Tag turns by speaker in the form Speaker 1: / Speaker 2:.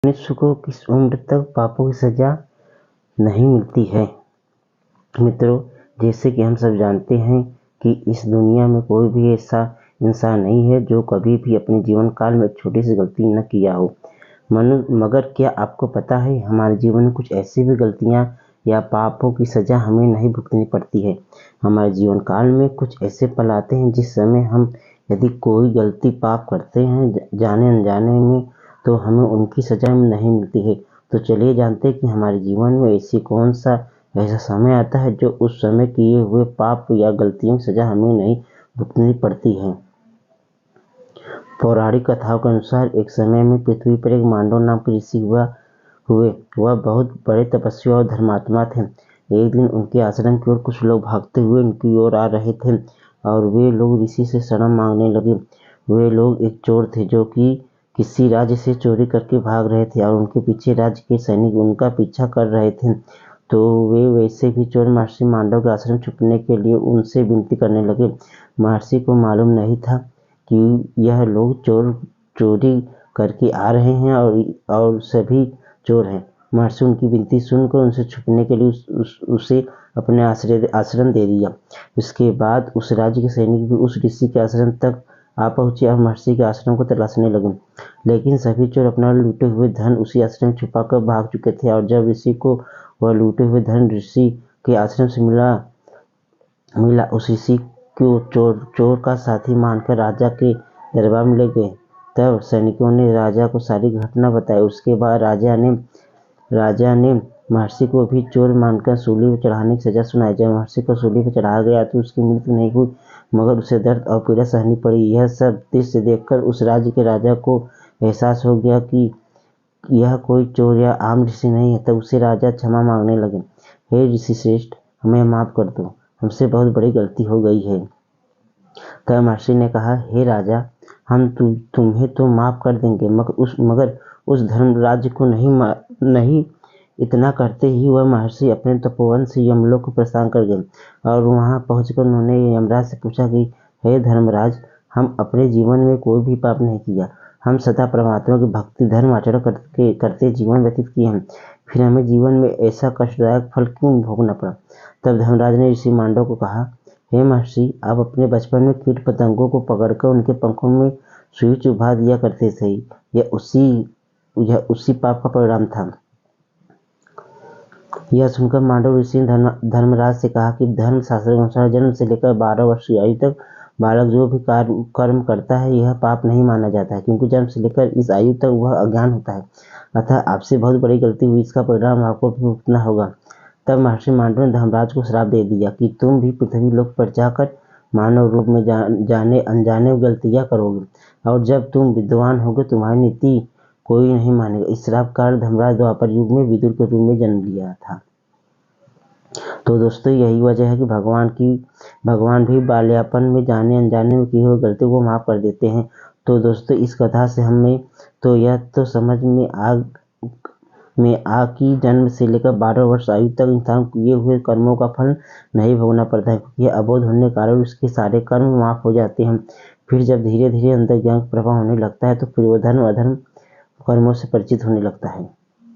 Speaker 1: मनुष्य को किस उम्र तक पापों की सजा नहीं मिलती है। मित्रों, जैसे कि हम सब जानते हैं कि इस दुनिया में कोई भी ऐसा इंसान नहीं है जो कभी भी अपने जीवन काल में एक छोटी सी गलती न किया हो। मगर क्या आपको पता है, हमारे जीवन में कुछ ऐसी भी गलतियां या पापों की सजा हमें नहीं भुगतनी पड़ती है। हमारे जीवन काल में कुछ ऐसे पल आते हैं जिस समय हम यदि कोई गलती पाप करते हैं जाने अनजाने में, तो हमें उनकी सजा नहीं मिलती है। तो चलिए जानते हैं कि हमारे जीवन में ऐसा समय आता है जो उस समय किए हुए पाप या गलतियों की सजा हमें नहीं भुगतनी पड़ती है। पौराणिक कथाओं के अनुसार एक समय में पृथ्वी पर एक मांडव नाम के ऋषि हुए। वह बहुत बड़े तपस्वी और धर्मात्मा थे। एक दिन उनके आश्रम की ओर कुछ लोग भागते हुए उनकी ओर आ रहे थे और वे लोग ऋषि से शरण मांगने लगे। वे लोग एक चोर थे जो कि किसी राज्य से चोरी करके भाग रहे थे और उनके पीछे राज्य के सैनिक उनका पीछा कर रहे थे। तो वे वैसे भी चोर महर्षि मांडव के आश्रम छुपने के लिए उनसे विनती करने लगे। महर्षि को मालूम नहीं था कि यह लोग चोरी करके आ रहे हैं और सभी चोर हैं। महर्षि उनकी विनती सुनकर उनसे छुपने के लिए उसे अपने आश्रम दे दिया। उसके बाद उस राज्य के सैनिक भी उस ऋषि के आश्रम तक आ पहुंचे और महर्षि के आश्रम को तलाशने लगे। लेकिन सभी चोर अपना लूटे हुए धन उसी आश्रम में छुपाकर भाग चुके थे और जब ऋषि को वह लूटे हुए धन ऋषि के आश्रम से मिला उस ऋषि को चोर का साथी मानकर राजा के दरबार में ले गए। तब सैनिकों ने राजा को सारी घटना बताई। उसके बाद राजा ने महर्षि को भी चोर मानकर सूली पर चढ़ाने की सजा सुनाई। जब महर्षि को सूली पर चढ़ाया गया तो उसकी मृत्यु नहीं हुई, मगर उसे दर्द और पीड़ा सहनी पड़ी। यह सब दृश्य देखकर उस राज्य के राजा को एहसास हो गया कि यह कोई चोर या आम ऋषि नहीं है। तब उसे राजा क्षमा मांगने लगे। हे ऋषि श्रेष्ठ, हमें माफ कर दो, हमसे बहुत बड़ी गलती हो गई है। तब महर्षि ने कहा, हे राजा, हम तुम्हें तो माफ कर देंगे, मगर उस धर्मराज को नहीं। इतना करते ही वह महर्षि अपने तपोवन से यमलोक को प्रस्थान कर गए और वहां पहुंचकर उन्होंने यमराज से पूछा कि हे धर्मराज, हम अपने जीवन में कोई भी पाप नहीं किया। हम सदा परमात्मा की भक्ति धर्म आचरण करते जीवन व्यतीत किए हैं, फिर हमें जीवन में ऐसा कष्टदायक फल क्यों भोगना पड़ा। तब धर्मराज ने ऋषि मांडव को कहा, हे महर्षि, आप अपने बचपन में कीट पतंगों को पकड़कर उनके पंखों में सुई चुभा दिया करते थे। यह उसी पाप का परिणाम था। यह सुनकर मांडव ऋषि ने धर्मराज से कहा कि धर्म शास्त्र के अनुसार जन्म से लेकर 12 वर्ष की आयु तक बालक जो भी कर्म करता है यह पाप नहीं माना जाता है, क्योंकि जन्म से लेकर इस आयु तक वह अज्ञान होता है। अतः आपसे बहुत बड़ी गलती हुई, इसका परिणाम आपको भी भुगतना होगा। तब महर्षि मांडव ने धर्मराज को श्राप दे दिया कि तुम भी पृथ्वी लोक पर जाकर मानव रूप में जाने अनजाने गलतियां करोगे और जब तुम विद्वान होगे तुम्हारी नीति कोई नहीं मानेगा। इस श्राप कारण धर्मराज द्वापर युग में विदुर के रूप में जन्म लिया था। तो दोस्तों, यही वजह है कि भगवान भी बाल्यापन में जाने अनजाने में की हुई गलतियों को माफ कर देते हैं। तो दोस्तों, इस कथा से हमें तो यह तो समझ में आ कि जन्म से लेकर 12 वर्ष आयु तक इंसान किए हुए कर्मों का फल नहीं भोगना पड़ता है, क्योंकि अबोध होने के कारण उसके सारे कर्म माफ हो जाते हैं। फिर जब धीरे धीरे अंदर ज्ञान प्रभाव होने लगता है तो फिर वो धर्म अधर्म कर्मों से परिचित होने लगता है।